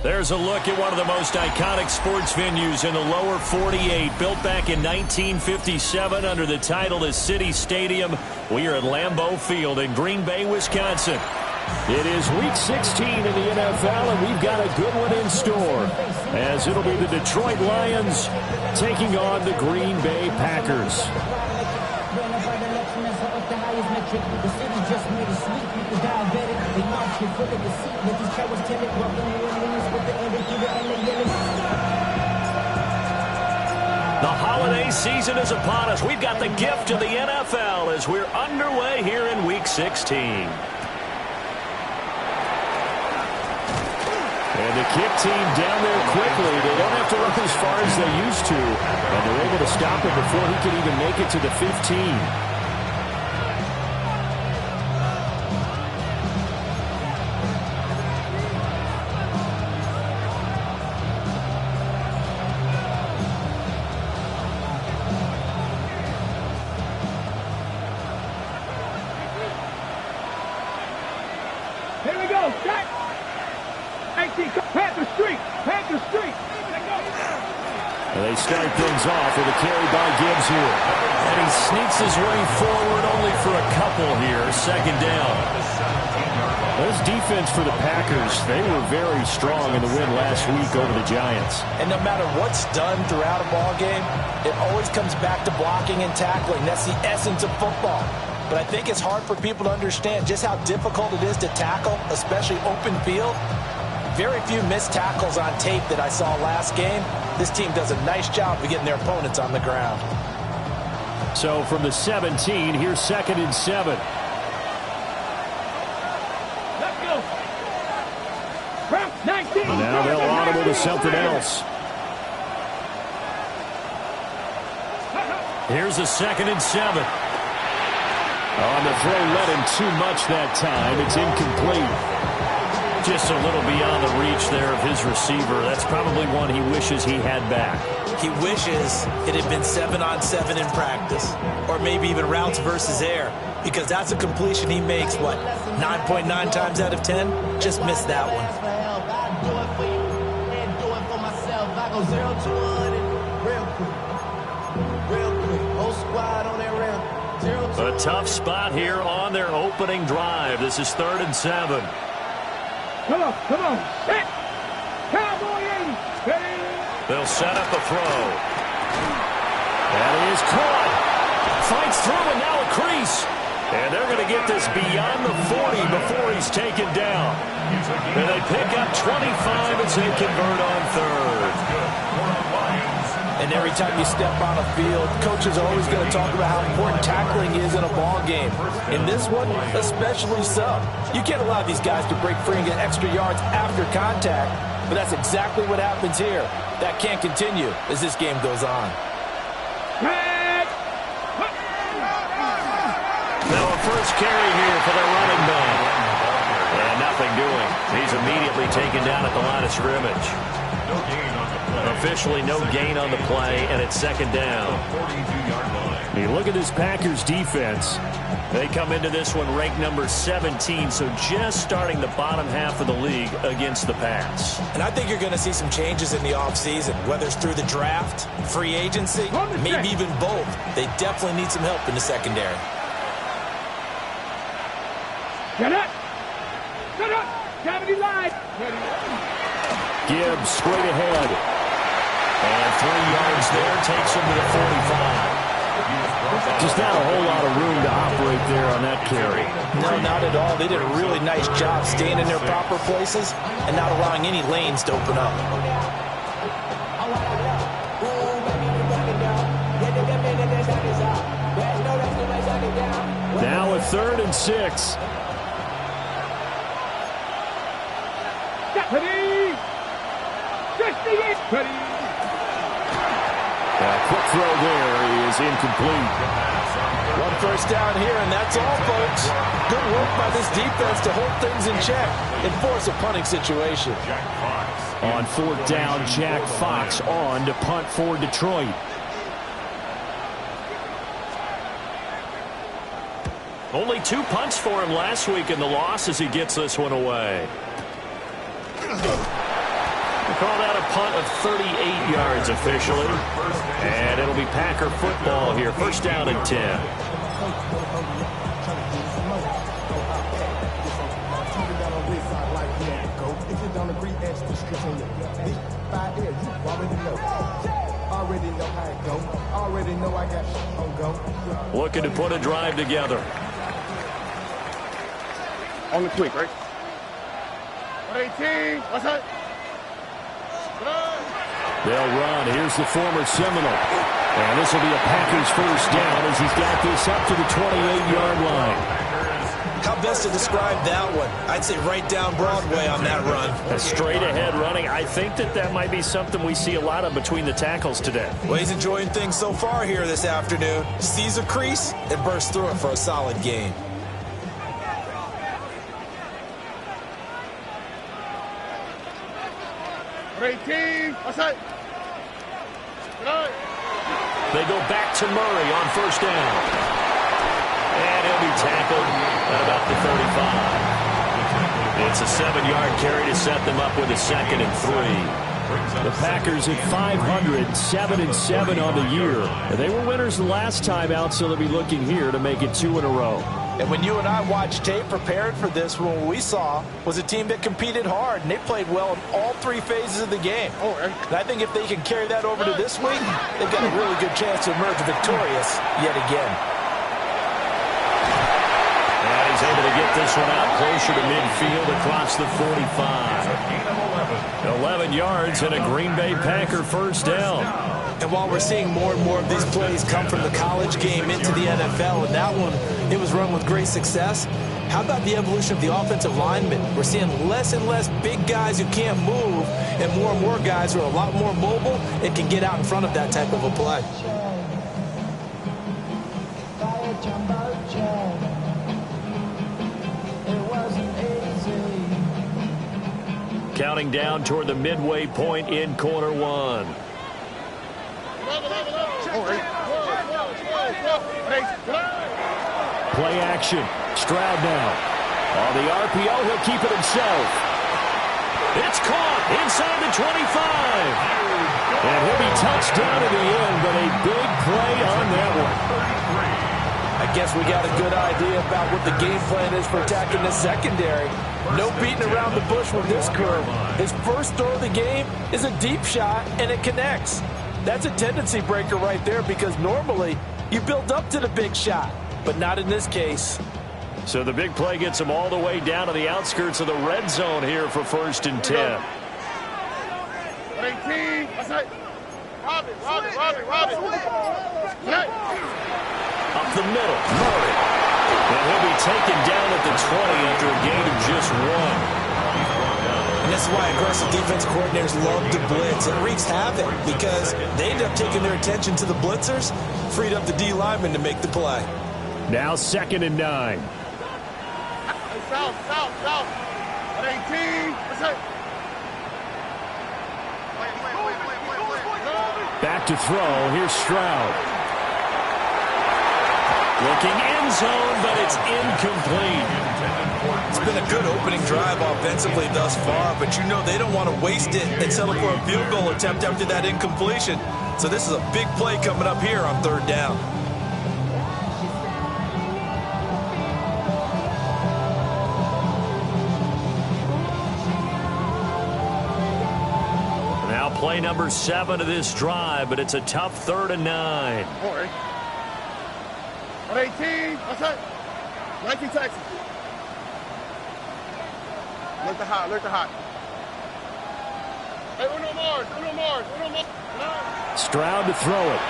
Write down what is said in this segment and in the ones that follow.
There's a look at one of the most iconic sports venues in the lower 48, built back in 1957 under the title of City Stadium. We are at Lambeau Field in Green Bay, Wisconsin. It is Week 16 in the NFL, and we've got a good one in store, as it'll be the Detroit Lions taking on the Green Bay Packers. The holiday season is upon us. We've got the gift of the NFL as we're underway here in Week 16. And the kick team down there quickly. They don't have to run as far as they used to. And they're able to stop him before he can even make it to the 15. Here we go, shot. 18, Panther Street. And they start things off with a carry by Gibbs here. And he sneaks his way forward only for a couple here. Second down. This defense for the Packers, they were very strong in the win last week over the Giants. And no matter what's done throughout a ball game, it always comes back to blocking and tackling. That's the essence of football. But I think it's hard for people to understand just how difficult it is to tackle, especially open field. Very few missed tackles on tape that I saw last game. This team does a nice job of getting their opponents on the ground. So from the 17, here's 2nd and 7. Let's go. 19. Now they'll audible to something else. Here's a 2nd and 7. On the throw, led him too much that time. It's incomplete. Just a little beyond the reach there of his receiver. That's probably one he wishes he had back. He wishes it had been 7-on-7 in practice. Or maybe even routes versus air. Because that's a completion he makes, what, 9.9 times out of 10? Just missed that one. A tough spot here on their opening drive. This is 3rd and 7. Come on. Set. Cowboy 80. Ready. They'll set up a throw. That is caught. Fights through and now a crease. And they're going to get this beyond the 40 before he's taken down. And they pick up 25 as they convert on 3rd. And every time you step on a field, coaches are always going to talk about how important tackling is in a ball game. In this one, especially so. You can't allow these guys to break free and get extra yards after contact, but that's exactly what happens here. That can't continue as this game goes on. Now a first carry here for the running back. And nothing doing. He's immediately taken down at the line of scrimmage. Officially no gain on the play, and it's 2nd down. You look at this Packers defense. They come into this one ranked number 17, so just starting the bottom half of the league against the pass. And I think you're going to see some changes in the offseason, whether it's through the draft, free agency, maybe even both. They definitely need some help in the secondary. Get up. Gravity line. Gibbs straight ahead. And 3 yards there takes him to the 45. Just not a whole lot of room to operate there on that carry. No, not at all. They did a really nice job staying in their proper places and not allowing any lanes to open up. Now a 3rd and 6. Ready. 58. Ready. Quick throw there is incomplete. One first down here, and that's all, folks. Good work by this defense to hold things in check and force a punting situation. On 4th down, Jack Fox on to punt for Detroit. Only 2 punts for him last week in the loss as he gets this one away. Called out a punt of 38 yards officially. And it'll be Packer football here. First down and 10. Looking to put a drive together. On the quick, right? 18. What's that? They'll run. Here's the former Seminole. And this will be a Packers first down as he's got this up to the 28-yard line. How best to describe that one? I'd say right down Broadway on that run. A straight ahead running. I think that might be something we see a lot of between the tackles today. Well, he's enjoying things so far here this afternoon. Sees a crease and bursts through it for a solid gain. What's that? They go back to Murray on first down. And he'll be tackled at about the 35. It's a 7-yard carry to set them up with a 2nd and 3. The Packers at 500, 7-7 on the year. And they were winners the last time out, so they'll be looking here to make it 2 in a row. And when you and I watched tape prepared for this, what we saw was a team that competed hard, and they played well in all 3 phases of the game. And I think if they can carry that over to this week, they've got a really good chance to emerge victorious yet again. And he's able to get this one out closer to midfield across the 45. 11 yards and a Green Bay Packer first down. And while we're seeing more and more of these plays come from the college game into the NFL, and that one, it was run with great success, how about the evolution of the offensive linemen? We're seeing less and less big guys who can't move and more guys who are a lot more mobile and can get out in front of that type of a play. Counting down toward the midway point in quarter 1. Play action. Stroud now. On the RPO, he'll keep it himself. It's caught inside the 25. And he'll be touched down at the end, but a big play on that one. I guess we got a good idea about what the game plan is for attacking the secondary. No beating around the bush with this curve. His first throw of the game is a deep shot, and it connects. That's a tendency breaker right there because normally you build up to the big shot, but not in this case. So the big play gets him all the way down to the outskirts of the red zone here for first and 10. 18. What's that? Robbie. Up the middle, Murray. And he'll be taken down at the 20 after a gain of just 1. And that's why aggressive defense coordinators love to blitz. It wreaks havoc because they end up taking their attention to the blitzers, freed up the D lineman to make the play. Now 2nd and 9. South. 18. What's that? Back to throw. Here's Stroud. Looking end zone, but it's incomplete. It's been a good opening drive offensively thus far, but you know they don't want to waste it and settle for a field goal attempt after that incompletion. So this is a big play coming up here on 3rd down. Now play number 7 of this drive, but it's a tough 3rd and 9. 18. What's that? 19 Texas. Look the hot. Hey, Uno Mars. Stroud to throw it.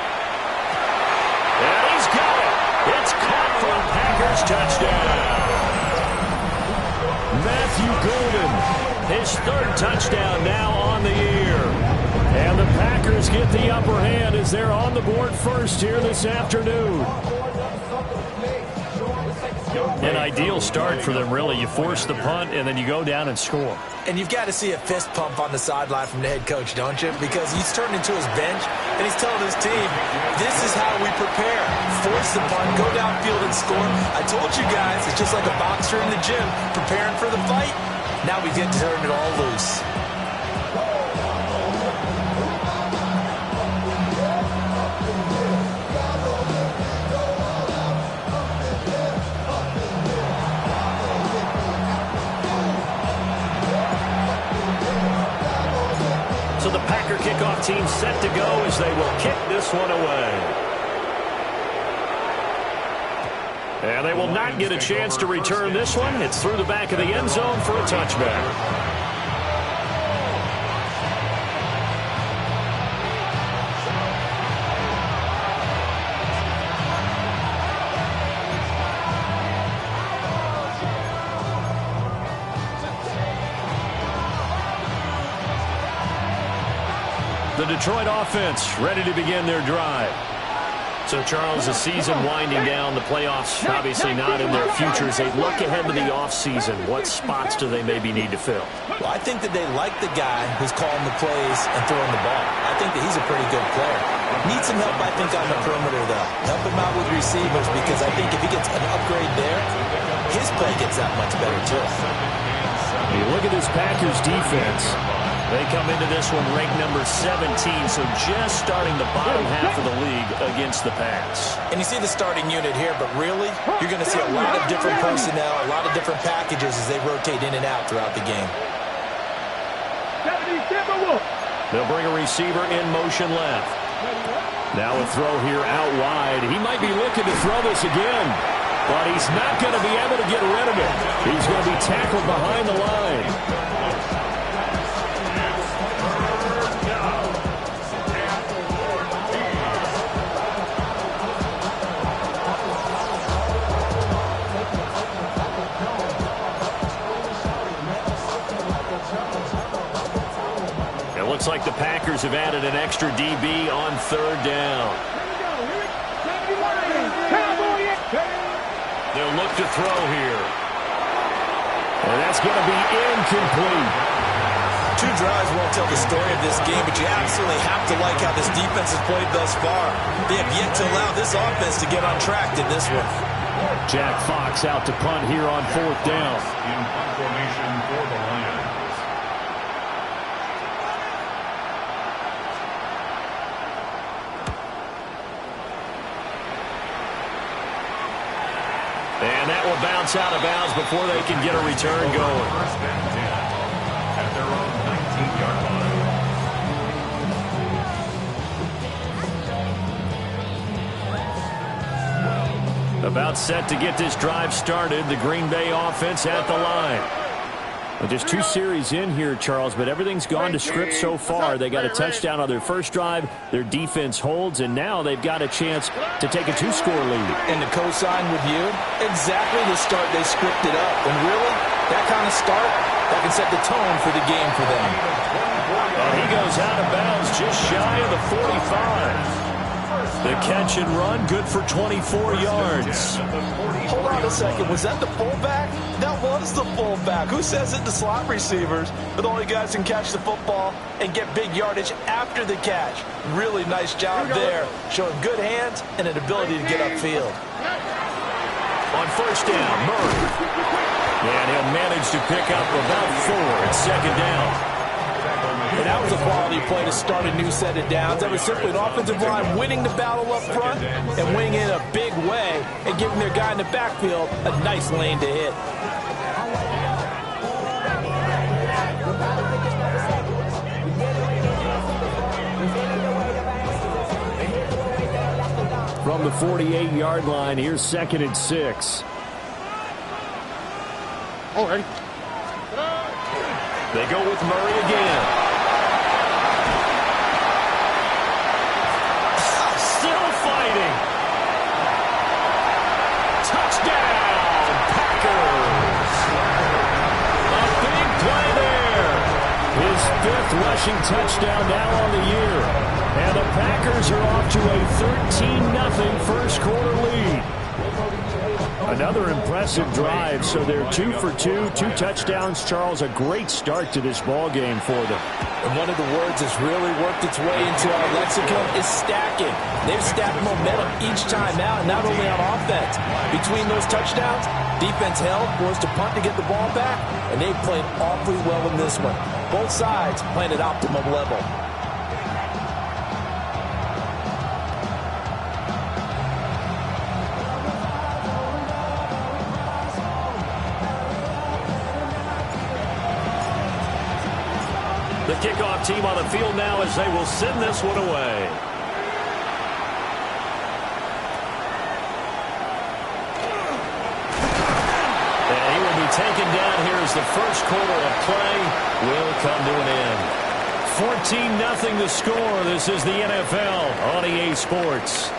And he's got it. It's caught for a Packers touchdown. Matthew Golden, his 3rd touchdown now on the year. And the Packers get the upper hand as they're on the board first here this afternoon. An ideal start for them, really. You force the punt, and then you go down and score. And you've got to see a fist pump on the sideline from the head coach, don't you? Because he's turned into his bench, and he's telling his team, this is how we prepare. Force the punt, go downfield and score. I told you guys, it's just like a boxer in the gym preparing for the fight. Now we get to turn it all loose. team set to go as they will kick this one away. And they will not get a chance to return this one. It's through the back of the end zone for a touchback. The Detroit offense ready to begin their drive. So, Charles, the season winding down, the playoffs obviously not in their future. As they look ahead to the offseason, what spots do they maybe need to fill? Well, I think that they like the guy who's calling the plays and throwing the ball. I think that he's a pretty good player. Needs some help, I think, on the perimeter, though. Help him out with receivers, because I think if he gets an upgrade there, his play gets that much better, too. You look at this Packers defense. They come into this one ranked number 17, so just starting the bottom half of the league against the pass. And you see the starting unit here, but really, you're going to see a lot of different personnel, a lot of different packages as they rotate in and out throughout the game. They'll bring a receiver in motion left. Now a throw here out wide. He might be looking to throw this again, but he's not going to be able to get rid of it. He's going to be tackled behind the line. Looks like the Packers have added an extra DB on third down. They'll look to throw here. And that's going to be incomplete. Two drives won't tell the story of this game, but you absolutely have to like how this defense has played thus far. They have yet to allow this offense to get on track in this one. Jack Fox out to punt here on fourth down. In punt formation for the Lions. And that will bounce out of bounds before they can get a return going. First and 10 at their own 19-yard line. About set to get this drive started. The Green Bay offense at the line. Well, just 2 series in here, Charles, but everything's gone to script so far. They got a touchdown on their first drive. Their defense holds, and now they've got a chance to take a 2-score lead. And the cosign with you, exactly the start they scripted up. And really, that kind of start, that can set the tone for the game for them. And he goes out of bounds just shy of the 45. The catch and run, good for 24 yards. Hold on a second. Was that the fullback? That was the fullback. Who says it? The slot receivers. But the only guys can catch the football and get big yardage after the catch. Really nice job there. Showing good hands and an ability to get upfield. On first down, Murray. And he'll manage to pick up about 4 at second down. And that was a quality play to start a new set of downs. That was simply an offensive line winning the battle up front and winning it in a big way and giving their guy in the backfield a nice lane to hit. From the 48-yard line, here's 2nd and 6. Oh, ready. They go with Murray again. Still fighting. Touchdown, Packers. A big play there. His 5th rushing touchdown now on the year. And the Packers are off to a 13-0 first quarter lead. Another impressive drive, so they're 2 for 2, 2 touchdowns. Charles, a great start to this ball game for them. And one of the words that's really worked its way into our lexicon is stacking. They've stacked momentum each time out, not only on offense. Between those touchdowns, defense held, forced to punt to get the ball back, and they played awfully well in this one. Both sides playing at optimum level. The kickoff team on the field now as they will send this one away. And he will be taken down here as the first quarter of play will come to an end. 14-0 the score. This is the NFL on EA Sports.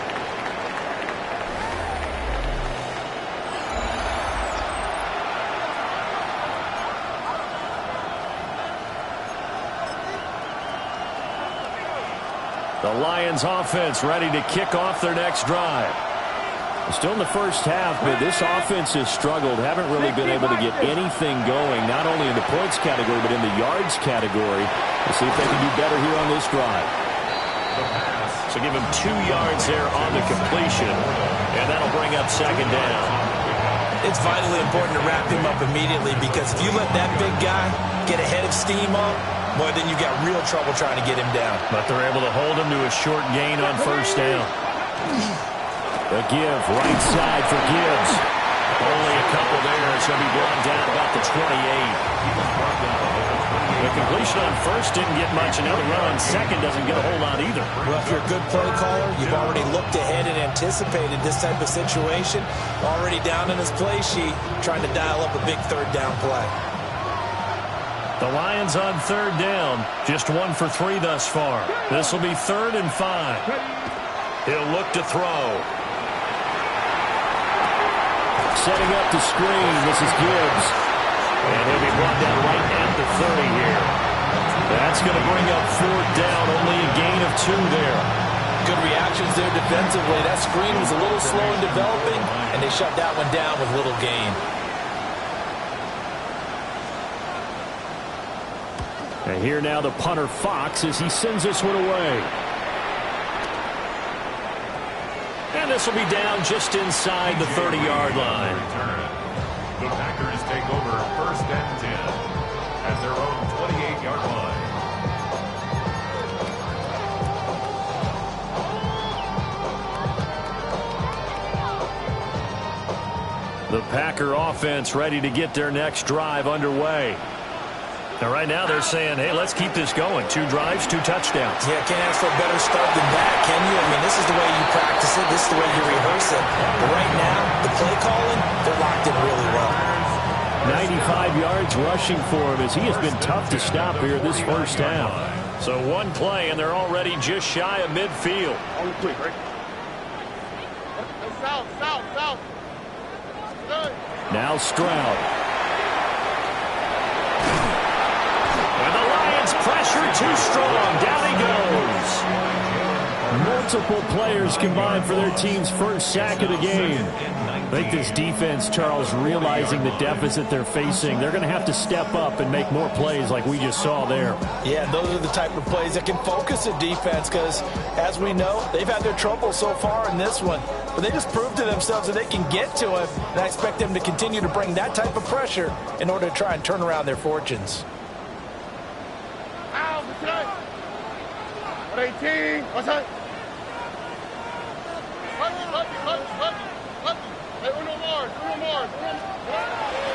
The Lions offense ready to kick off their next drive. Still in the first half, but this offense has struggled. Haven't really been able to get anything going, not only in the points category, but in the yards category. We'll see if they can do better here on this drive. So give him 2 yards there on the completion, and that'll bring up second down. It's vitally important to wrap him up immediately, because if you let that big guy get a head of steam up, boy, then you got real trouble trying to get him down. But they're able to hold him to a short gain on first down. The give, right side for Gibbs. Only a couple there, so he'll be brought down about the 28. The completion on first didn't get much, and now the run on second doesn't get a whole lot either. Well, if you're a good play caller, you've already looked ahead and anticipated this type of situation. Already down in his play sheet, trying to dial up a big third down play. The Lions on third down, just 1 for 3 thus far. This will be 3rd and 5. He'll look to throw. Setting up the screen, this is Gibbs. And he'll be brought down right at the 30 here. That's going to bring up 4th down, only a gain of 2 there. Good reactions there defensively. That screen was a little slow in developing, and they shut that one down with little gain. And here now the punter Fox as he sends this one away. And this will be down just inside the 30-yard line. The Packers take over 1st and 10 at their own 28-yard line. The Packer offense ready to get their next drive underway. And right now they're saying, hey, let's keep this going. 2 drives, 2 touchdowns. Yeah, can't ask for a better start than that, can you? I mean, this is the way you practice it. This is the way you rehearse it. But right now, the play calling, they're locked in really well. 95 yards rushing for him as he has been tough to stop here this first half. So 1 play, and they're already just shy of midfield. On quick, right? South. Good. Now Stroud. And the Lions pressure too strong. Down he goes. Multiple players combined for their team's first sack of the game. I think this defense, Charles, realizing the deficit they're facing, they're going to have to step up and make more plays like we just saw there. Yeah, those are the type of plays that can focus a defense because, as we know, they've had their trouble so far in this one. But they just proved to themselves that they can get to it, and I expect them to continue to bring that type of pressure in order to try and turn around their fortunes. 18. What's that?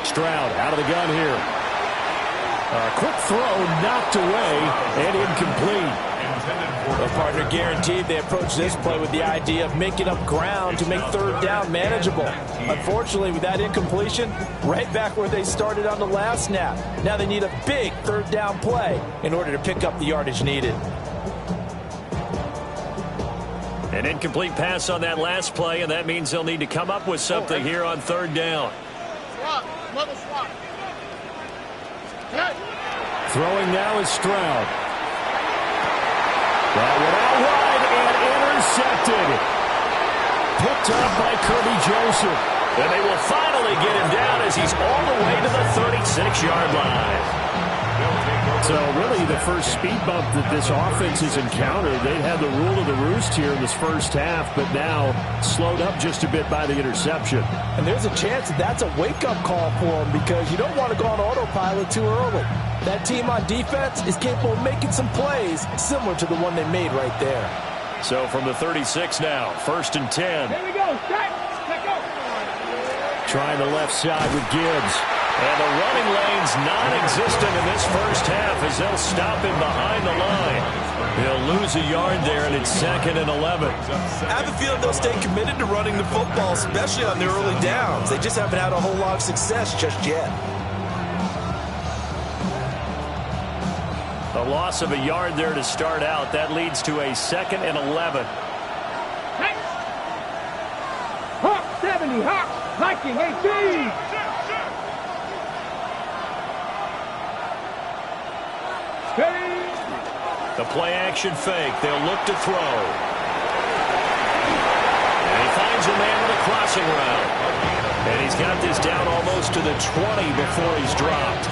Stroud out of the gun here. A quick throw knocked away and incomplete. Well, partner, guaranteed they approach this play with the idea of making up ground to make third down manageable. Unfortunately, with that incompletion, right back where they started on the last snap. Now they need a big third down play in order to pick up the yardage needed. An incomplete pass on that last play, and that means they'll need to come up with something here on third down. Throwing now is Stroud. That one out wide and intercepted. Picked up by Kirby Joseph. And they will finally get him down as he's all the way to the 36-yard line. So really the first speed bump that this offense has encountered, they had the rule of the roost here in this first half, but now slowed up just a bit by the interception. And there's a chance that that's a wake-up call for them because you don't want to go on autopilot too early. That team on defense is capable of making some plays similar to the one they made right there. So from the 36 now, 1st and 10. Here we go. Go. Trying the left side with Gibbs. And the running lane's non-existent in this first half as they'll stop him behind the line. He'll lose a yard there, and it's 2nd and 11. I have a feeling they'll stay committed to running the football, especially on their early downs. They just haven't had a whole lot of success just yet. A loss of a yard there to start out. That leads to a 2nd and 11. Hawk 70, Hawk, Viking 18. The play-action fake. They'll look to throw. And he finds a man with a crossing route. And he's got this down almost to the 20 before he's dropped.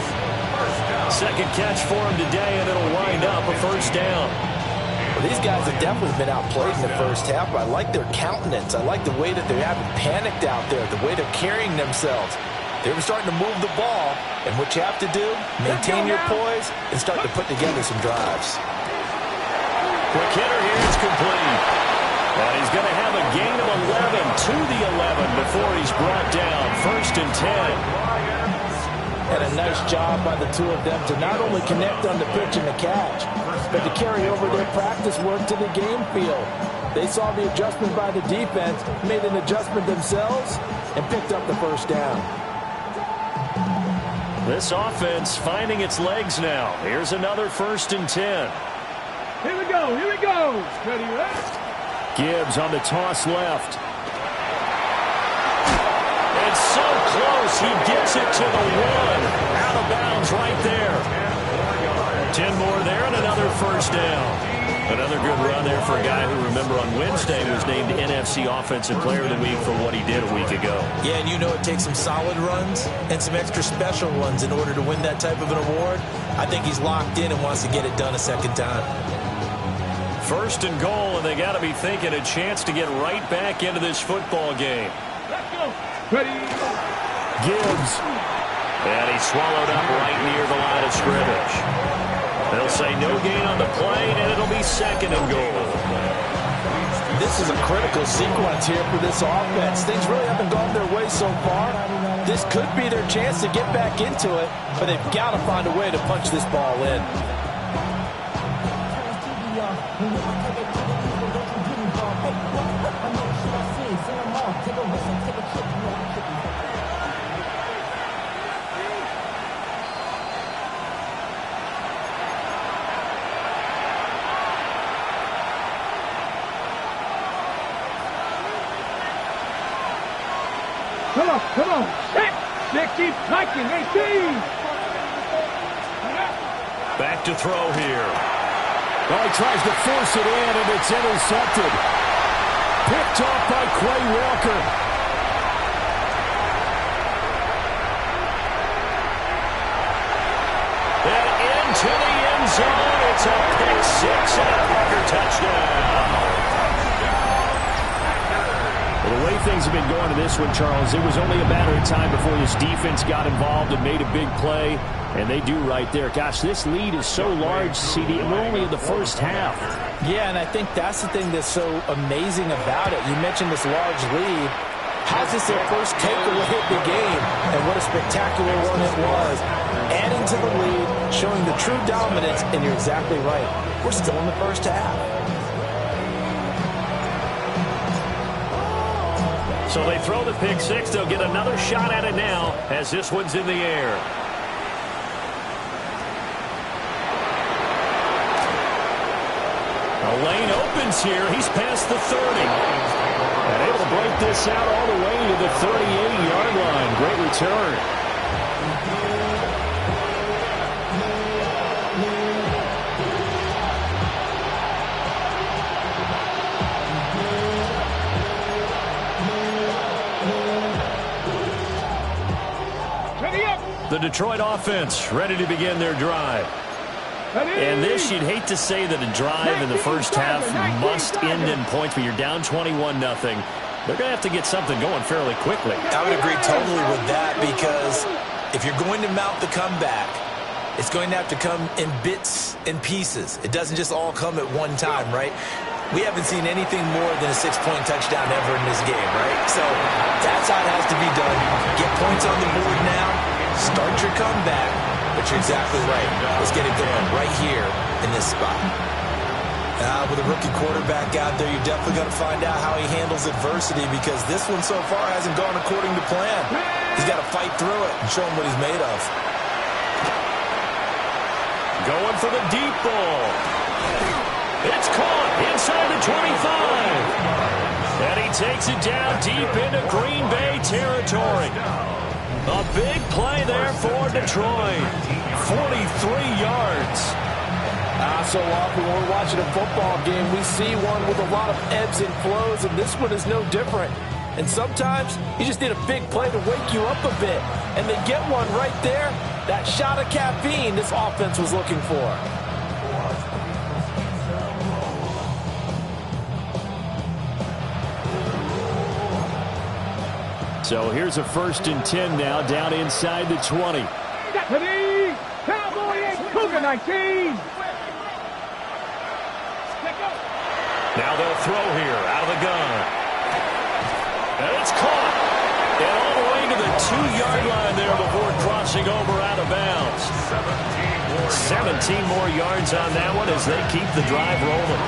Second catch for him today, and it'll wind up a first down. Well, these guys have definitely been outplayed in the first half, but I like their countenance. I like the way that they haven't panicked out there, the way they're carrying themselves. They were starting to move the ball, and what you have to do, maintain your poise and start to put together some drives. Quick hitter here, it's complete. And he's going to have a gain of 11 to the 11 before he's brought down. 1st and 10. And a nice job by the two of them to not only connect on the pitch and the catch, but to carry over their practice work to the game field. They saw the adjustment by the defense, made an adjustment themselves, and picked up the first down. This offense finding its legs now. Here's another 1st and 10. Here we go, here we go. Ready, right? Gibbs on the toss left. And so close, he gets it to the 1. Out of bounds right there. 10 more there and another first down. Another good run there for a guy who, remember, on Wednesday was named NFC Offensive Player of the Week for what he did a week ago. Yeah, and you know it takes some solid runs and some extra special ones in order to win that type of an award. I think he's locked in and wants to get it done a second time. 1st and goal, and they got to be thinking a chance to get right back into this football game. Let's go. Ready. Gibbs. And he swallowed up right near the line of scrimmage. They'll say no gain on the play, and it'll be 2nd and goal. This is a critical sequence here for this offense. Things really haven't gone their way so far. This could be their chance to get back into it, but they've got to find a way to punch this ball in. Come on. Set. 60, Viking 18. Back to throw here. Well, he tries to force it in, and it's intercepted. Picked off by Quay Walker. And into the end zone. It's a pick 6 and a Parker touchdown. Well, the way things have been going to this one, Charles, it was only a matter of time before this defense got involved and made a big play, and they do right there. Gosh, this lead is so large, CD, and we're only in the first half. Yeah, and I think that's the thing that's so amazing about it. You mentioned this large lead. How's this their first takeaway of the game? And what a spectacular one it was. Adding to the lead, showing the true dominance, and you're exactly right. We're still in the first half. So they throw the pick 6. They'll get another shot at it now as this one's in the air. A lane opens here. He's past the 30. And able to break this out all the way to the 38-yard line. Great return. The Detroit offense ready to begin their drive. And this, you'd hate to say that a drive in the first half must end in points, but you're down 21-0. They're going to have to get something going fairly quickly. I would agree totally with that, because if you're going to mount the comeback, it's going to have to come in bits and pieces. It doesn't just all come at one time, right? We haven't seen anything more than a 6-point touchdown ever in this game, right? So that's how it has to be done. Get points on the board now. start your comeback, but you're exactly right. Let's get it going right here in this spot. With a rookie quarterback out there, you're definitely going to find out how he handles adversity because this one so far hasn't gone according to plan. He's got to fight through it and show him what he's made of. Going for the deep ball. It's caught inside the 25. And he takes it down deep into Green Bay territory. A big play there for Detroit. 43 yards. So often when we're watching a football game, we see one with a lot of ebbs and flows, and this one is no different. And sometimes you just need a big play to wake you up a bit. And they get one right there. That shot of caffeine this offense was looking for. So here's a 1st and 10 now, down inside the 20. Cowboys, Cougar 19. Now they'll throw here out of the gun. And it's caught. And all the way to the 2-yard line there before crossing over out of bounds. 17 more yards on that one as they keep the drive rolling.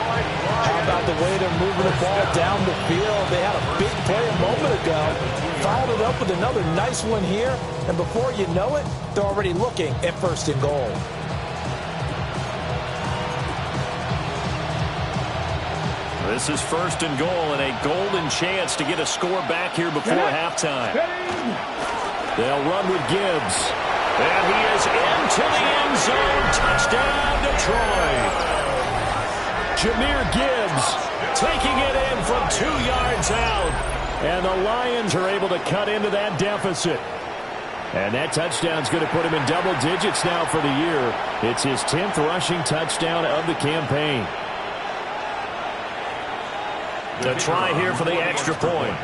How about the way they're moving the ball down the field? They had a big play a moment ago. Followed it up with another nice one here. And before you know it, they're already looking at 1st and goal. This is 1st and goal and a golden chance to get a score back here before halftime. They'll run with Gibbs. And he is into the end zone. Touchdown, Detroit. Jahmyr Gibbs taking it in from 2 yards out. And the Lions are able to cut into that deficit. And that touchdown's going to put him in double digits now for the year. It's his 10th rushing touchdown of the campaign. To try here for the extra point.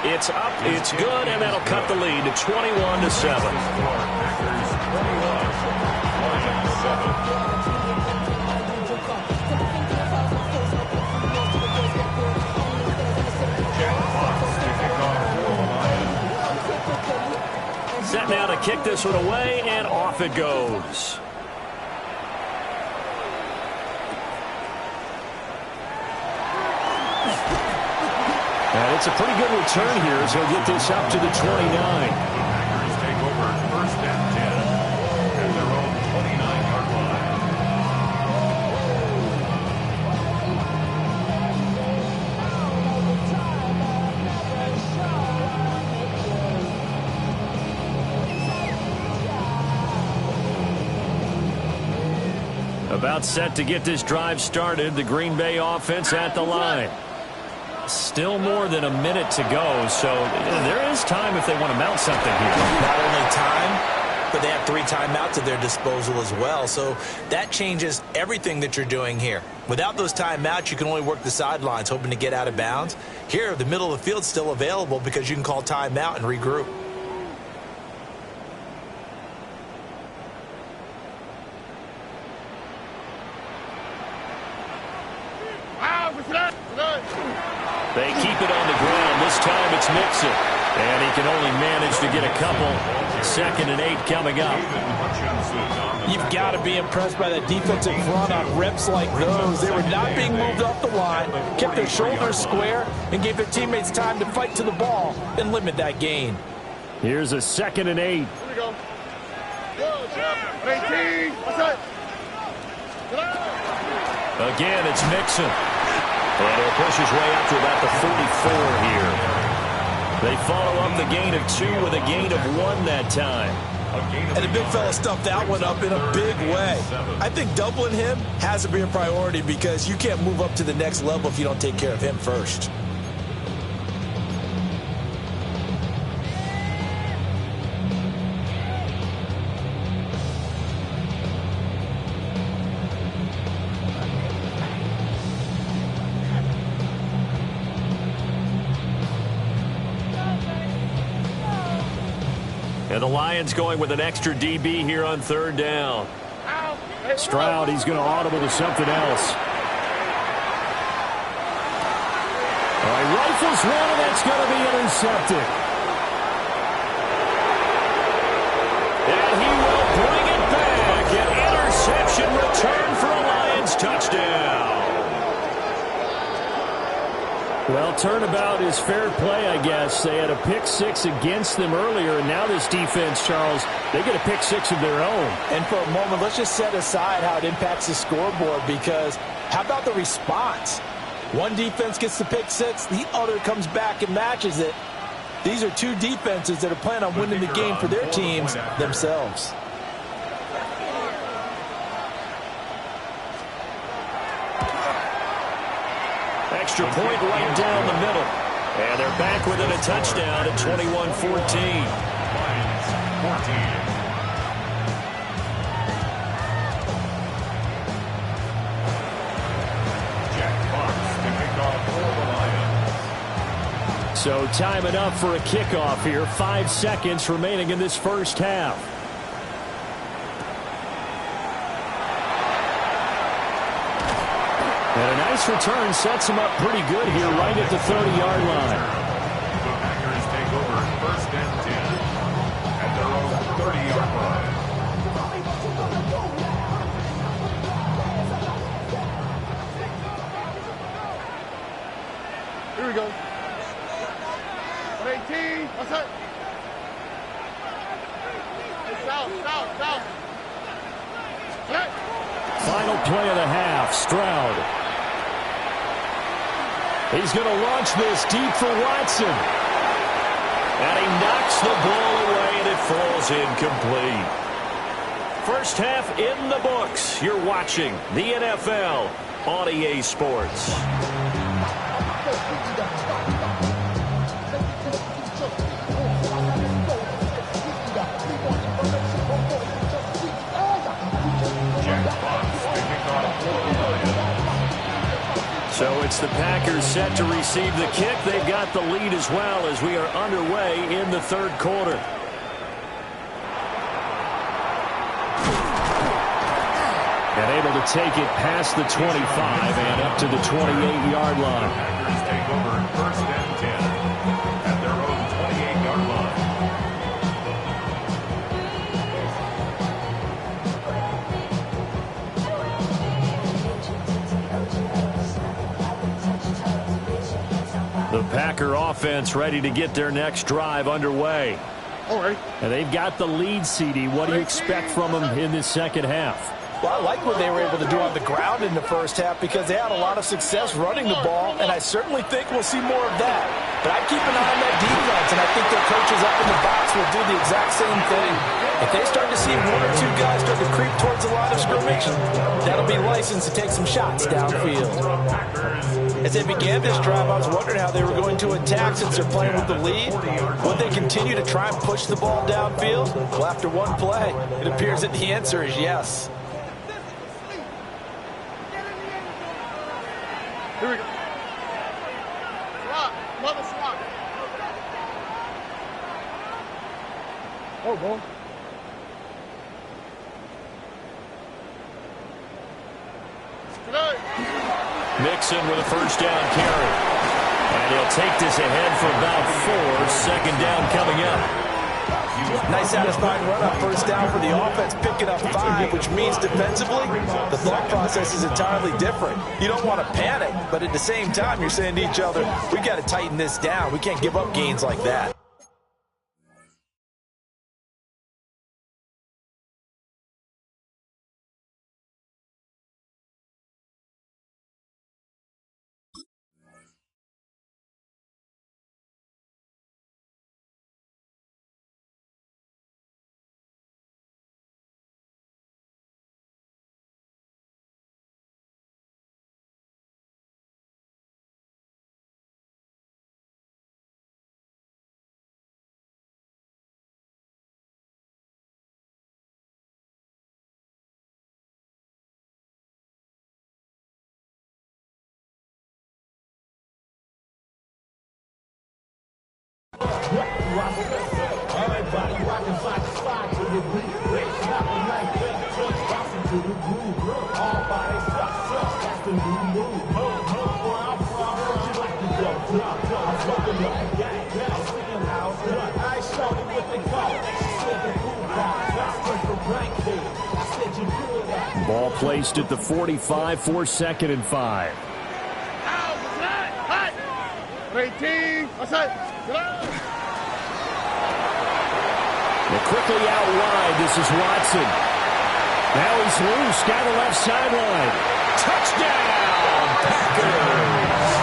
It's up, it's good, and that'll cut the lead to 21-7. Set now to kick this one away, and off it goes. And it's a pretty good return here as he'll get this up to the 29. Packers take over 1st and 10 at their own 29-yard line. About set to get this drive started. The Green Bay offense at the line. Still more than a minute to go, so there is time if they want to mount something here. Not only time, but they have 3 timeouts at their disposal as well. So that changes everything that you're doing here. Without those timeouts, you can only work the sidelines, hoping to get out of bounds. Here, the middle of the field's still available because you can call timeout and regroup. They keep it on the ground. This time it's Mixon. And he can only manage to get a couple. 2nd and 8 coming up. You've got to be impressed by that defensive front on reps like those. They were not being moved off the line, kept their shoulders square, and gave their teammates time to fight to the ball and limit that gain. Here's a 2nd and 8. Here we go. 18. What's that? Again, it's Mixon. And he'll push his way up to about the 44 here. They follow up the gain of 2 with a gain of 1 that time. And the big fella stuffed that one up in a big way. I think doubling him has to be a priority because you can't move up to the next level if you don't take care of him first. And the Lions going with an extra DB here on 3rd down. Stroud, he's going to audible to something else. All right, rifles one, and that's going to be intercepted. And he will bring it back. An interception return for a Lions touchdown. Well, turnabout is fair play, I guess. They had a pick six against them earlier, and now this defense, Charles, they get a pick six of their own. And for a moment, let's just set aside how it impacts the scoreboard, because how about the response? One defense gets the pick six, the other comes back and matches it. These are two defenses that are planning on winning the game for their teams themselves. Extra point right down the middle. And they're back within a touchdown at 21-14. Lions 14. So time enough for a kickoff here. 5 seconds remaining in this first half. And a nice return sets him up pretty good here right at the 30-yard line. The Packers take over first and 10 at their own 30-yard line. Here we go. 18. What's up? South. Final play of the half. Stroud. He's going to launch this deep for Watson. And he knocks the ball away, and it falls incomplete. First half in the books. You're watching the NFL on EA Sports. So it's the Packers set to receive the kick. They've got the lead as well as we are underway in the third quarter. And able to take it past the 25 and up to the 28-yard line. The Packers take over first and 10 at their own 28-yard line. The Packer offense ready to get their next drive underway. All right. And they've got the lead, CD. What do you expect from them in this second half? Well, I like what they were able to do on the ground in the first half because they had a lot of success running the ball, and I certainly think we'll see more of that. But I keep an eye on that defense, and I think their coaches up in the box will do the exact same thing. If they start to see one or two guys start to creep towards the line of scrimmage, that'll be licensed to take some shots downfield. As they began this drive, I was wondering how they were going to attack since they're playing with the lead. Would they continue to try and push the ball downfield? Well, after one play, it appears that the answer is yes. Here we go. Swap. Mother swap. Oh, boy. Mixon with a first down carry. And he'll take this ahead for about 4. Second down coming up. Nice satisfying run on first down for the offense, picking up 5, which means defensively, the thought process is entirely different. You don't want to panic, but at the same time, you're saying to each other, we got to tighten this down. We can't give up gains like that. placed at the 45 for 2nd and 5. They're quickly out wide. This is Watson. Now he's loose down the left sideline. Touchdown, Packers!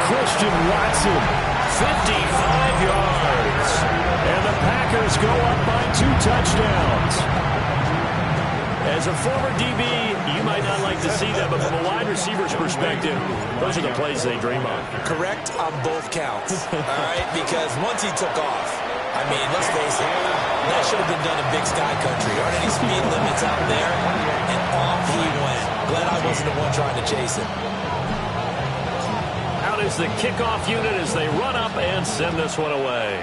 Christian Watson, 55 yards. And the Packers go up by 2 touchdowns. As a former DB, you might not like to see that, but from a wide receiver's perspective, those are the plays they dream of. Correct on both counts, all right? Because once he took off, I mean, let's face it, that should have been done in Big Sky Country. Aren't any speed limits out there? And off he went. Glad I wasn't the one trying to chase him. Out is the kickoff unit as they run up and send this one away.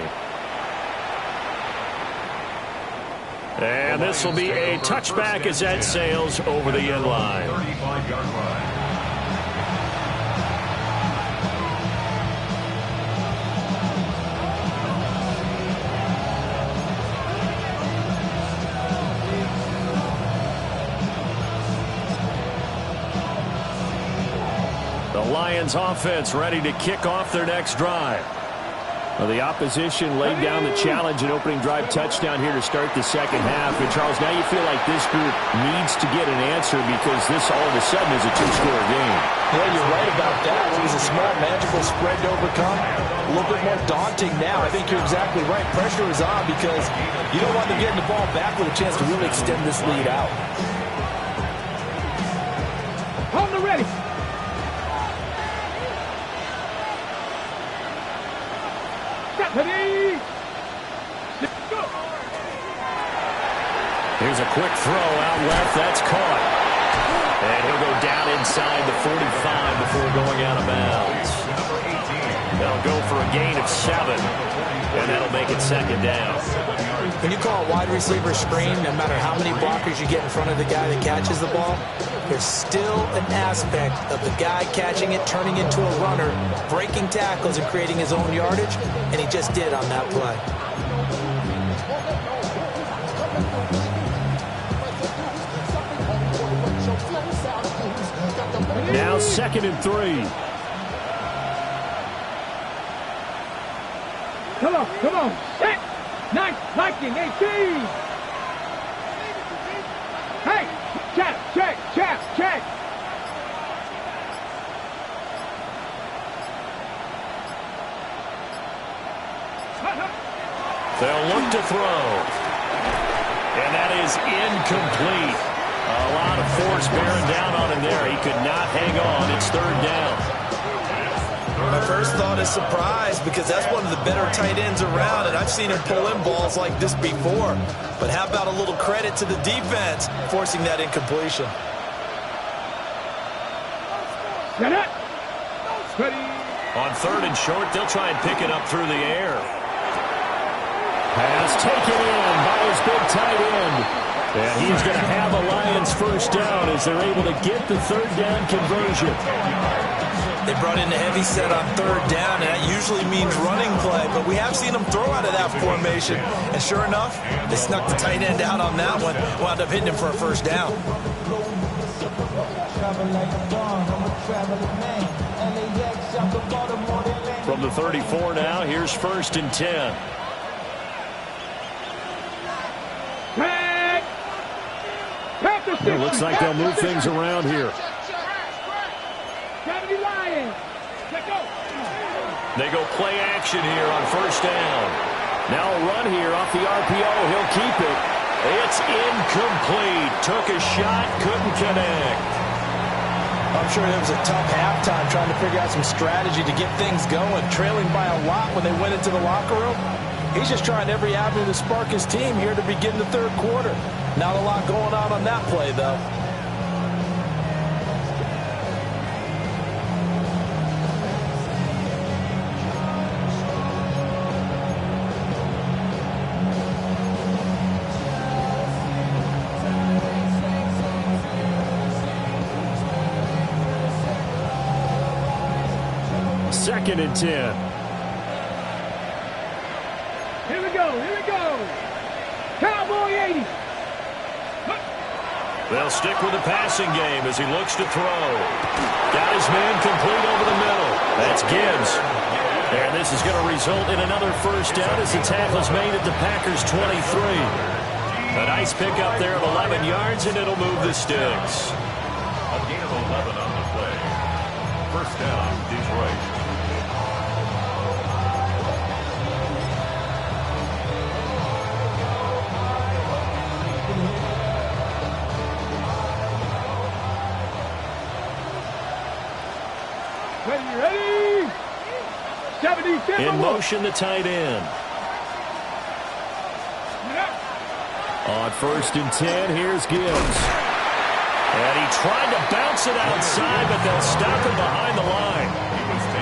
And this will be a touchback as that sails over the end line. 35-yard line. The Lions offense ready to kick off their next drive. Well, the opposition laid down the challenge and opening drive touchdown here to start the second half. And, Charles, now you feel like this group needs to get an answer because this all of a sudden is a 2-score game. Yeah, you're right about that. It was a small, manageable spread to overcome. A little bit more daunting now. I think you're exactly right. Pressure is on because you don't want them getting the ball back with a chance to really extend this lead out. On the ready. Ready. Go. Here's a quick throw out left. That's caught. And he'll go down inside the 45 before going out of bounds. They'll go for a gain of 7. And that'll make it second down. When you call a wide receiver screen, no matter how many blockers you get in front of the guy that catches the ball, there's still an aspect of the guy catching it, turning into a runner, breaking tackles and creating his own yardage, and he just did on that play. Now 2nd and 3. Come on, come on. Set. Nice liking, 18. Hey, check, check, check, check. They'll look to throw. And that is incomplete. A lot of force bearing down on him there. He could not hang on. It's 3rd down. My first thought is surprise because that's one of the better tight ends around, and I've seen him pull in balls like this before. But how about a little credit to the defense forcing that incompletion? Get it. Ready. On 3rd and short, they'll try and pick it up through the air. Pass taken in by his big tight end. And he's going to have a Lions first down as they're able to get the 3rd down conversion. They brought in a heavy set on 3rd down, and that usually means running play. But we have seen them throw out of that formation. And sure enough, they snuck the tight end out on that one. Wound up hitting him for a first down. From the 34 now, here's 1st and 10. It looks like they'll move things around here. They go play action here on 1st down. Now a run here off the RPO. He'll keep it. It's incomplete. Took a shot, couldn't connect. I'm sure it was a tough halftime trying to figure out some strategy to get things going. Trailing by a lot when they went into the locker room. He's just trying every avenue to spark his team here to begin the 3rd quarter. Not a lot going on that play, though. Second and 10. Here we go, here we go. Cowboy 80. They'll stick with the passing game as he looks to throw. Got his man complete over the middle. That's Gibbs. And this is going to result in another first down as the tackle's made at the Packers' 23. A nice pickup there of 11 yards, and it'll move the sticks. A gain of 11 on the play. First down, Detroit. Ready? 70. In motion, the tight end. On 1st and 10, here's Gibbs. And he tried to bounce it outside, but they'll stop him behind the line.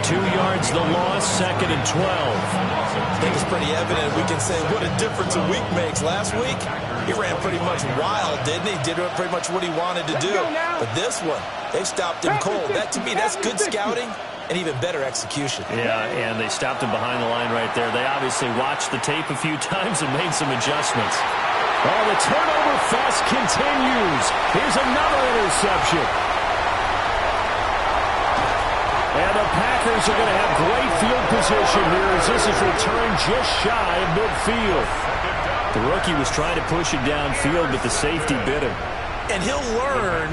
2 yards the loss, 2nd and 12. I think it's pretty evident. We can say what a difference a week makes. Last week, he ran pretty much wild, didn't he? Did pretty much what he wanted to do. But this one, they stopped him cold. That, to me, that's good scouting and even better execution. Yeah, and they stopped him behind the line right there. They obviously watched the tape a few times and made some adjustments. Oh, the turnover fest continues. Here's another interception. And the Packers are going to have great field position here as this is returned just shy of midfield. The rookie was trying to push it downfield, but the safety bit him. And he'll learn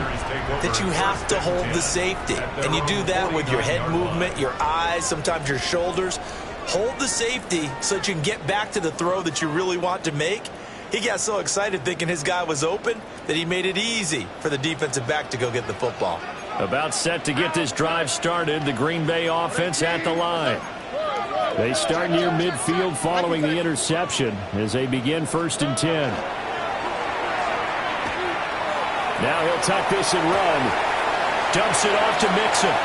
that you have to hold the safety. And you do that with your head movement, your eyes, sometimes your shoulders. Hold the safety so that you can get back to the throw that you really want to make. He got so excited thinking his guy was open that he made it easy for the defensive back to go get the football. About set to get this drive started, the Green Bay offense at the line. They start near midfield following the interception as they begin 1st and 10. Now he'll tuck this and run. Dumps it off to Mixon.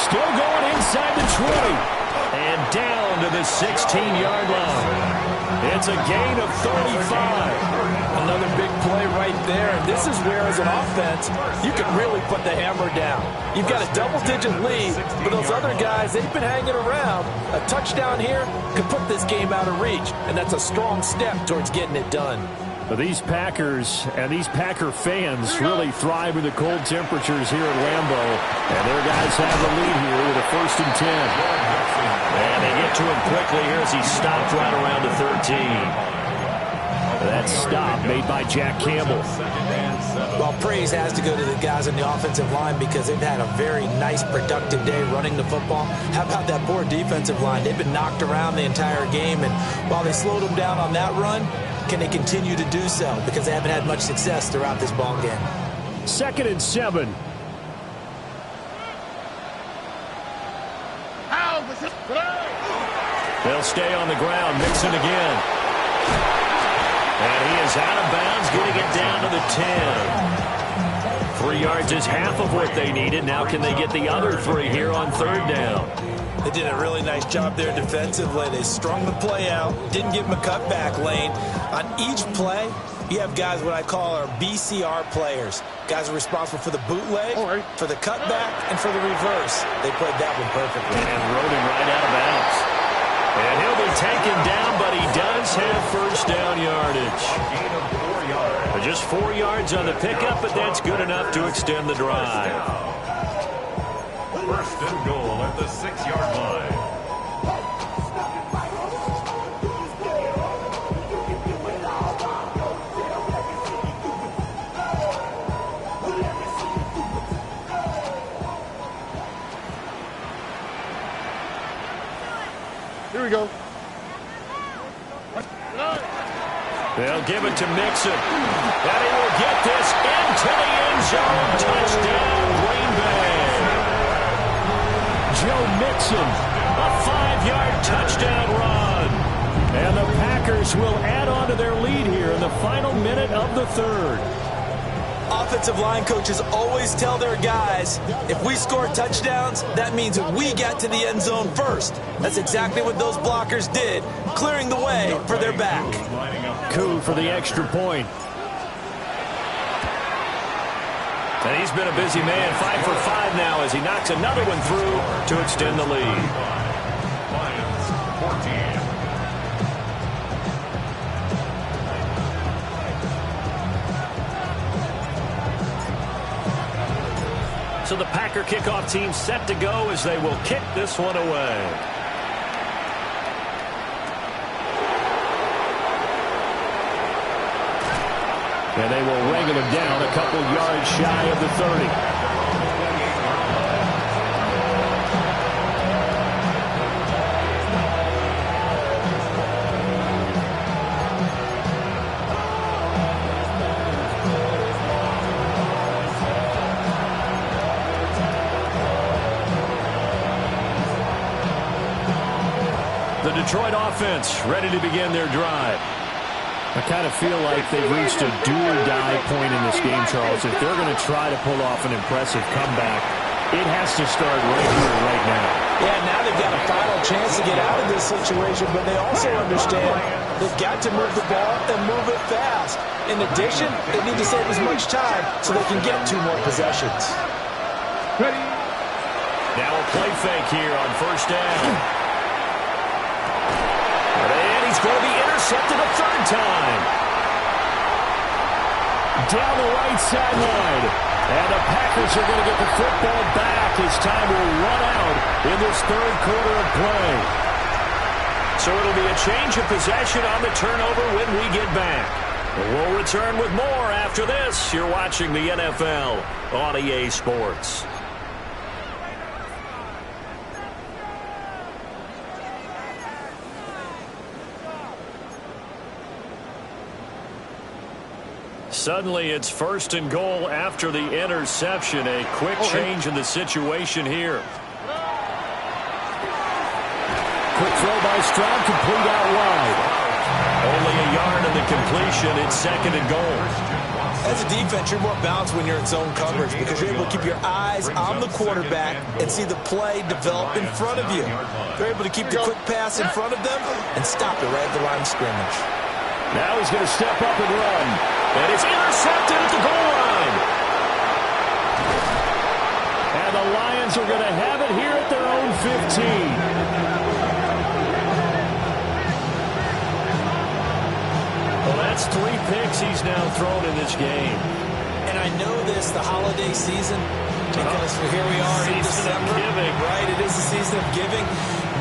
Still going inside the 20. And down to the 16-yard line. It's a gain of 35. Another big play right there. And this is where, as an offense, you can really put the hammer down. You've got a double-digit lead, but those other guys, they've been hanging around. A touchdown here could put this game out of reach, and that's a strong step towards getting it done. But these Packers and these Packer fans really thrive in the cold temperatures here at Lambeau. And their guys have the lead here with a 1st and 10. And they get to him quickly here as he stopped right around the 13. That stop made by Jack Campbell. Well, praise has to go to the guys on the offensive line because they've had a very nice, productive day running the football. How about that poor defensive line? They've been knocked around the entire game, and while they slowed them down on that run, can they continue to do so? Because they haven't had much success throughout this ball game. 2nd and 7. They'll stay on the ground. Mixon again. And he is out of bounds, getting it down to the 10. 3 yards is half of what they needed. Now can they get the other 3 here on 3rd down? They did a really nice job there defensively. They strung the play out, didn't give him a cutback lane. On each play, you have guys what I call our BCR players. Guys are responsible for the bootleg, for the cutback, and for the reverse. They played that one perfectly. And rode him right out of bounds. And he'll be taken down, but he does have 1st down yardage. Just 4 yards on the pickup, but that's good enough to extend the drive. 1st and goal at the 6-yard line. Here we go. They'll give it to Mixon. And he will get this into the end zone. Touchdown, Green Bay. Joe Mixon, a 5-yard touchdown run. And the Packers will add on to their lead here in the final minute of the 3rd. Offensive line coaches always tell their guys, if we score touchdowns, that means we get to the end zone first. That's exactly what those blockers did, clearing the way for their back. Coup for the extra point. And he's been a busy man, 5 for 5 now as he knocks another one through to extend the lead. Lions 14. So the Packer kickoff team set to go as they will kick this one away. And they will wrangle him down a couple yards shy of the 30. The Detroit offense ready to begin their drive. I kind of feel like they've reached a do-or-die point in this game, Charles. If they're going to try to pull off an impressive comeback, it has to start right here, right now. Yeah, now they've got a final chance to get out of this situation, but they also understand they've got to move the ball and move it fast. In addition, they need to save as much time so they can get 2 more possessions. Ready. Now a play fake here on first down. And he's going to be intercepted a 3rd time. Down the right sideline. And the Packers are going to get the football back as time will run out in this 3rd quarter of play. So it'll be a change of possession on the turnover when we get back. We'll return with more after this. You're watching the NFL on EA Sports. Suddenly, it's 1st and goal after the interception. A quick change in the situation here. Quick throw by Stroud, complete out wide. Only a yard in the completion. It's 2nd and goal. As a defense, you're more balanced when you're in zone coverage because you're able to keep your eyes on the quarterback and see the play develop in front of you. You're able to keep the quick pass in front of them and stop it right at the line of scrimmage. Now he's going to step up and run. And it's intercepted at the goal line. And the Lions are going to have it here at their own 15. Well, that's 3 picks he's now thrown in this game. And I know this, the holiday season, because here we are in December. Giving. Right, it is the season of giving.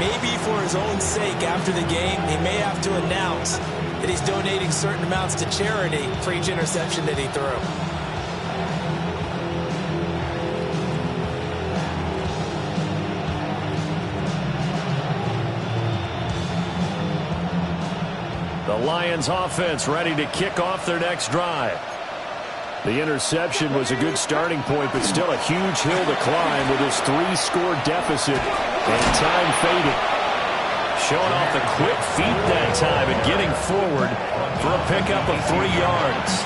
Maybe for his own sake after the game, he may have to announce that he's donating certain amounts to charity for each interception that he threw. The Lions offense ready to kick off their next drive. The interception was a good starting point, but still a huge hill to climb with his 3-score deficit and time fading. Showing off the quick feet that time and getting forward for a pickup of 3 yards.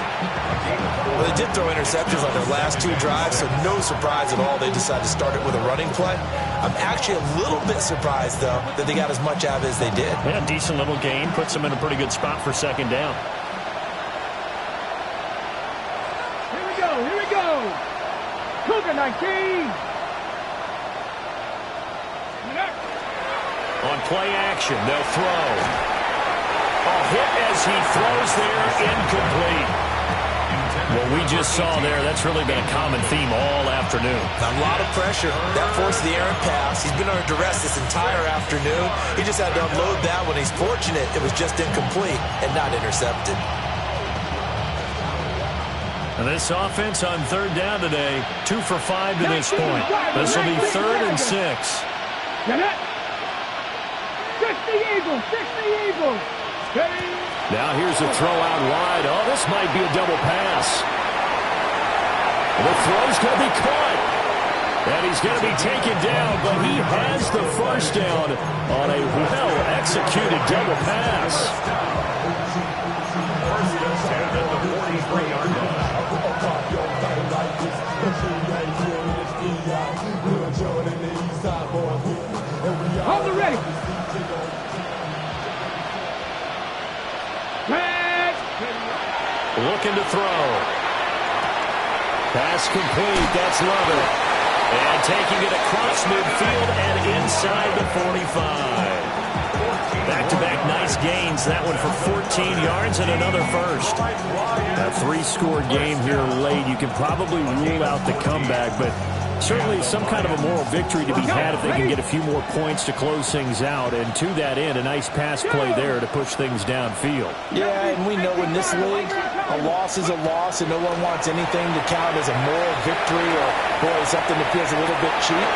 Well, they did throw interceptions on their last 2 drives, so no surprise at all they decided to start it with a running play. I'm actually a little bit surprised, though, that they got as much out of it as they did. Yeah, decent little gain. Puts them in a pretty good spot for 2nd down. Here we go. Here we go. Cougar 19. On play action, they'll throw. A hit as he throws there, incomplete. What we just saw there, that's really been a common theme all afternoon. A lot of pressure. That forced the errant pass. He's been under duress this entire afternoon. He just had to unload that one. He's fortunate it was just incomplete and not intercepted. And this offense on 3rd down today, 2 for 5 to this point. This will be 3rd and 6. Now here's a throw out wide. Oh, this might be a double pass. The throw's going to be caught. And he's going to be taken down, but he has the 1st down on a well-executed double pass. Hold it ready. Looking to throw. Pass complete. That's Lovett. And taking it across midfield and inside the 45. Back-to-back nice gains. That one for 14 yards and another 1st. A 3-score game here late. You can probably rule out the comeback, but Certainly some kind of a moral victory to be had if they can get a few more points to close things out. And to that end, a nice pass play there to push things downfield. Yeah, and we know in this league, a loss is a loss, and no one wants anything to count as a moral victory or, boy, something that feels a little bit cheap.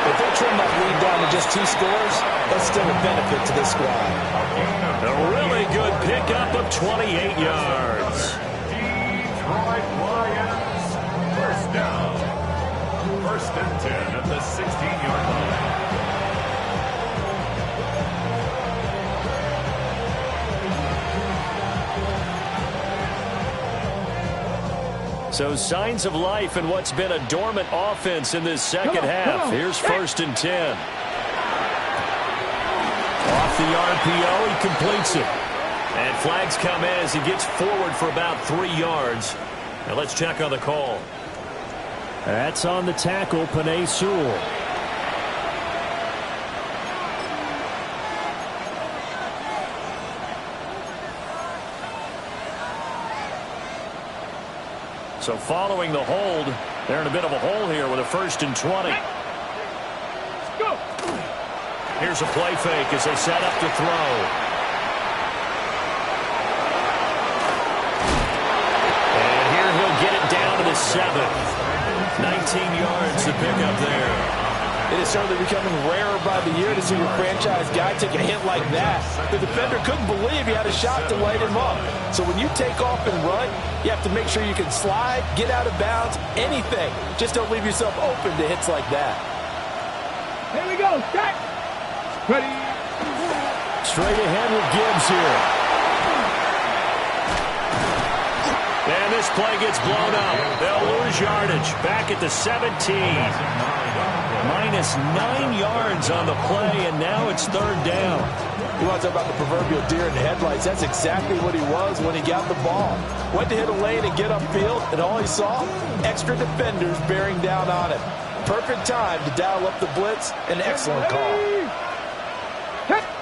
If they trim that lead down to just 2 scores, that's still a benefit to this squad. A really good pickup of 28 yards. Detroit Lions, first down. First and 10 at the 16-yard line. So signs of life in what's been a dormant offense in this second half. Here's first and 10. Off the RPO, he completes it. And flags come in as he gets forward for about 3 yards. Now let's check on the call. That's on the tackle, Penei Sewell. So following the hold, they're in a bit of a hole here with a first and 20. Go. Here's a play fake as they set up to throw. And here he'll get it down to the 7. 19 yards to pick up there. It is certainly becoming rarer by the year to see your franchise guy take a hit like that. The defender couldn't believe he had a shot to light him up. So when you take off and run, you have to make sure you can slide, get out of bounds, anything. Just don't leave yourself open to hits like that. Here we go. Stack. Ready. Straight ahead with Gibbs here. And this play gets blown up. They'll lose yardage. Back at the 17. Minus 9 yards on the play, and now it's third down. You want to talk about the proverbial deer in the headlights. That's exactly what he was when he got the ball. Went to hit a lane and get upfield, and all he saw, extra defenders bearing down on him. Perfect time to dial up the blitz. An excellent call.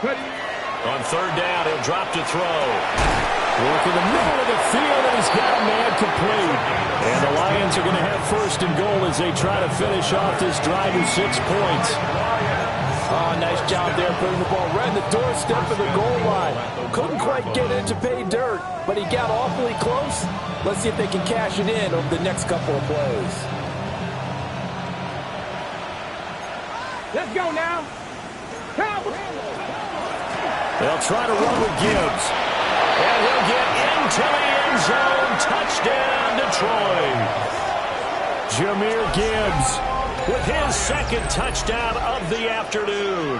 Ready. On third down, he'll drop to throw. Work in the middle of the field, and he's got a man complete. And the Lions are going to have first and goal as they try to finish off this drive with 6 points. Oh, nice job there putting the ball right in the doorstep of the goal line. Couldn't quite get it to pay dirt, but he got awfully close. Let's see if they can cash it in over the next couple of plays. Let's go now. They'll try to run with Gibbs. And he'll get into the end zone. Touchdown, Detroit. Jahmyr Gibbs with his second touchdown of the afternoon.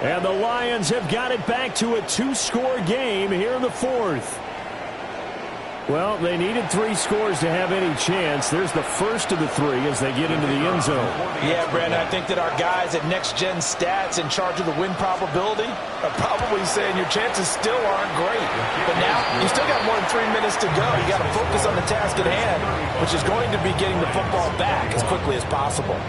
And the Lions have got it back to a 2-score game here in the fourth. Well, they needed 3 scores to have any chance. There's the first of the 3 as they get into the end zone. Yeah, Brandon, I think that our guys at Next Gen Stats in charge of the win probability are probably saying your chances still aren't great. But now, you still got more than 3 minutes to go. You got to focus on the task at hand, which is going to be getting the football back as quickly as possible.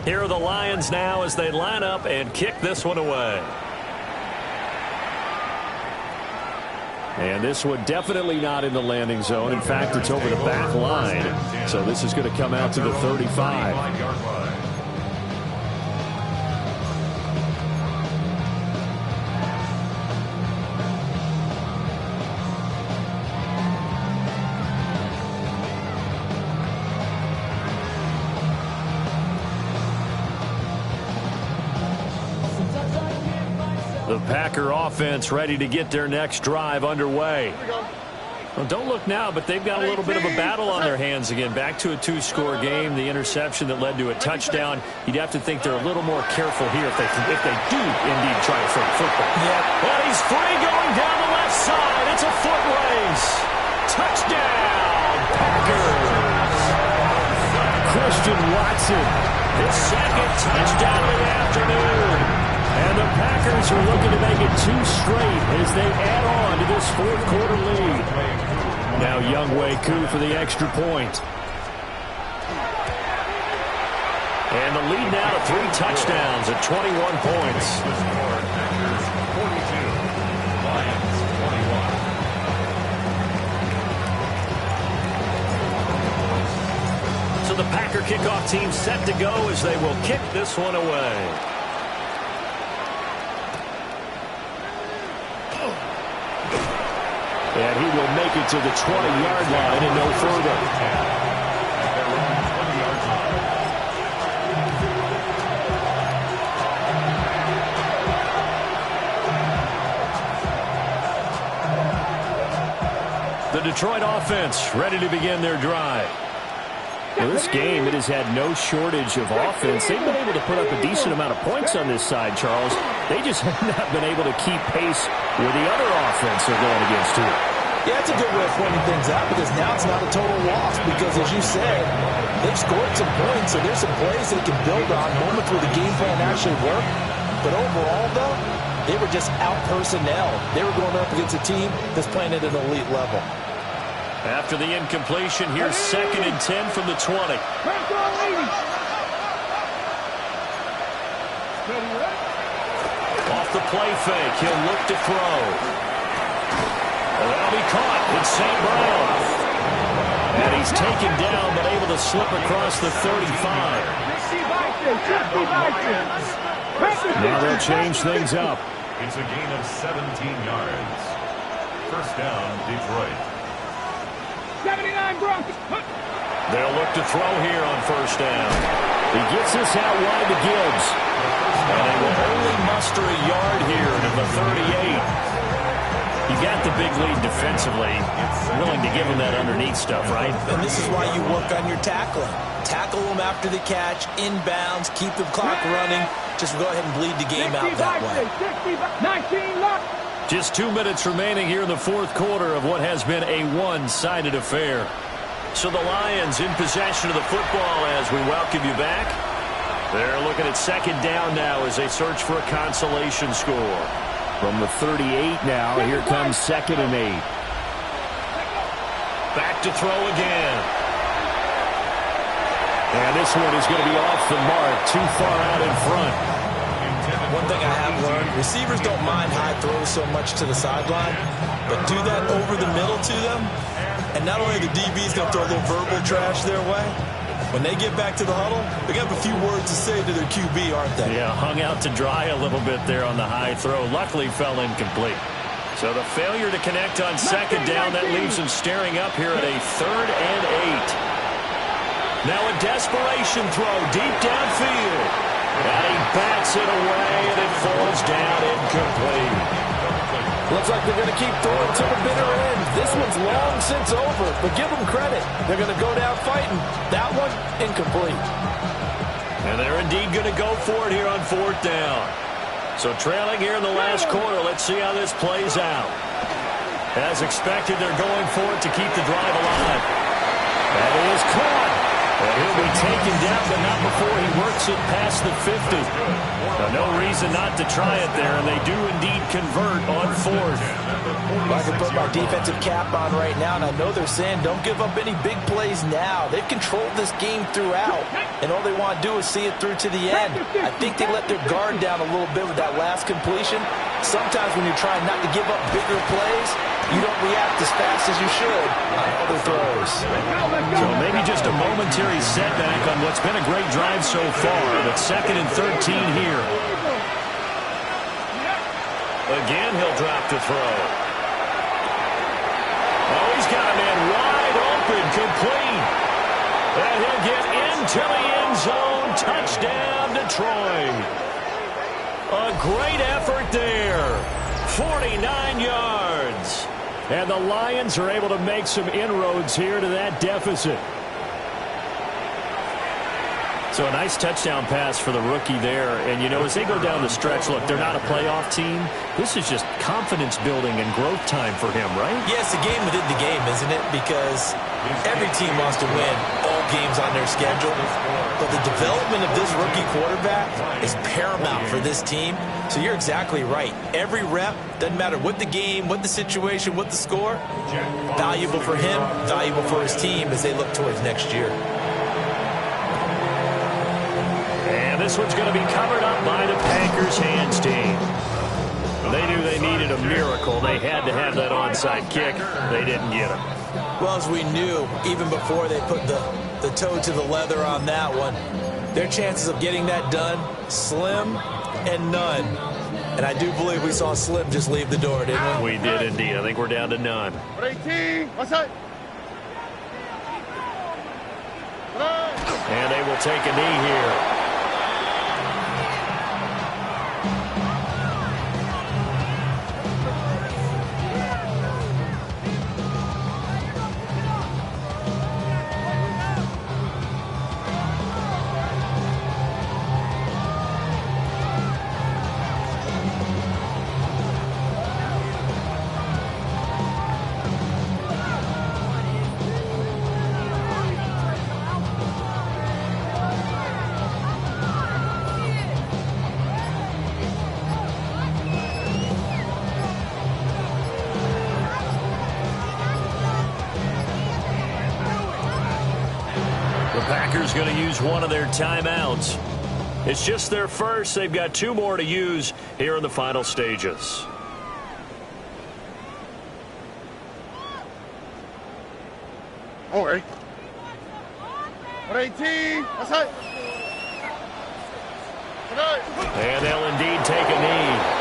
Here are the Lions now as they line up and kick this one away. And this one definitely not in the landing zone. In fact, it's over the back line. So this is going to come out to the 35. The Packer offense ready to get their next drive underway. Well, don't look now, but they've got a little bit of a battle on their hands again. Back to a 2-score game. The interception that led to a touchdown. You'd have to think they're a little more careful here if they do indeed try to throw the football. Yeah. And he's free going down the left side. It's a foot race. Touchdown, Packers. Christian Watson. His second touchdown of the afternoon. And the Packers are looking to make it 2 straight as they add on to this fourth quarter lead. Now Younghoe Koo for the extra point. And the lead now to 3 touchdowns at 21 points. Packers 42, Lions 21. So the Packer kickoff team set to go as they will kick this one away. And he will make it to the 20-yard line and no further. The Detroit offense ready to begin their drive. Well, this game, it has had no shortage of offense. They've been able to put up a decent amount of points on this side, Charles. They just have not been able to keep pace with the other offense they're going against here. Yeah, that's a good way of pointing things out because now it's not a total loss because, as you said, they've scored some points, so there's some plays they can build on, moments where the game plan actually worked. But overall, though, they were just out-personnel. They were going up against a team that's playing at an elite level. After the incompletion, here's 2nd and 10 from the 20. Off the play fake, he'll look to throw. And that'll be caught. It's St. Brown. And he's taken down, but able to slip across the 35. Now they'll change things up. It's a gain of 17 yards. First down, Detroit. 79 Broncos. They'll look to throw here on first down. He gets this out wide to Gibbs. And they will only muster a yard here to the 38. You got the big lead defensively. Willing to give him that underneath stuff, right? And this is why you work on your tackling. Tackle them after the catch, inbounds, keep the clock running. Just go ahead and bleed the game out that way. 19 lock. Just 2 minutes remaining here in the fourth quarter of what has been a one-sided affair. So the Lions in possession of the football as we welcome you back. They're looking at 2nd down now as they search for a consolation score. From the 38 now, here comes 2nd and 8. Back to throw again. And this one is going to be off the mark, too far out in front. One thing I have learned, receivers don't mind high throws so much to the sideline, but do that over the middle to them, and not only the DB's going to throw a little verbal trash their way, when they get back to the huddle, they have a few words to say to their QB, aren't they? Yeah, hung out to dry a little bit there on the high throw. Luckily fell incomplete. So the failure to connect on 2nd down, that leaves them staring up here at a 3rd and 8. Now a desperation throw deep downfield. And he bats it away, and it falls down incomplete. Looks like they're going to keep throwing to the bitter end. This one's long since over, but give them credit. They're going to go down fighting. That one, incomplete. And they're indeed going to go for it here on 4th down. So trailing here in the last quarter, let's see how this plays out. As expected, they're going for it to keep the drive alive. That is caught. And he'll be taken down, but not before he works it past the 50. No reason not to try it there, and they do indeed convert on 4th. I can put my defensive cap on right now, and I know they're saying don't give up any big plays now. They've controlled this game throughout, and all they want to do is see it through to the end. I think they let their guard down a little bit with that last completion. Sometimes when you're trying not to give up bigger plays, you don't react as fast as you should on other throws. So maybe just a momentary setback on what's been a great drive so far, but 2nd and 13 here. Again, he'll drop to throw. Oh, he's got a man wide open, complete. And he'll get into the end zone. Touchdown, Detroit. A great effort there. 49 yards. And the Lions are able to make some inroads here to that deficit. So a nice touchdown pass for the rookie there. And, you know, as they go down the stretch, look, they're not a playoff team. This is just confidence building and growth time for him, right? Yeah, it's a game within the game, isn't it? Because every team wants to win all games on their schedule, but the development of this rookie quarterback is paramount for this team. So you're exactly right. Every rep, doesn't matter what the game, what the situation, what the score, valuable for him, valuable for his team as they look towards next year. And this one's going to be covered up by the Packers hands team. They knew they needed a miracle. They had to have that onside kick. They didn't get it. Well, as we knew, even before they put the toe to the leather on that one, their chances of getting that done, slim and none. And I do believe we saw Slim just leave the door, didn't we? We did indeed. I think we're down to none. 18, what's that? And they will take a knee here. Packers going to use one of their timeouts. It's just their first. They've got 2 more to use here in the final stages. All right. 18, what's that? And they'll indeed take a knee.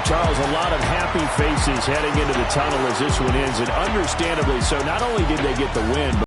Charles, a lot of happy faces heading into the tunnel as this one ends, and understandably so. Not only did they get the win,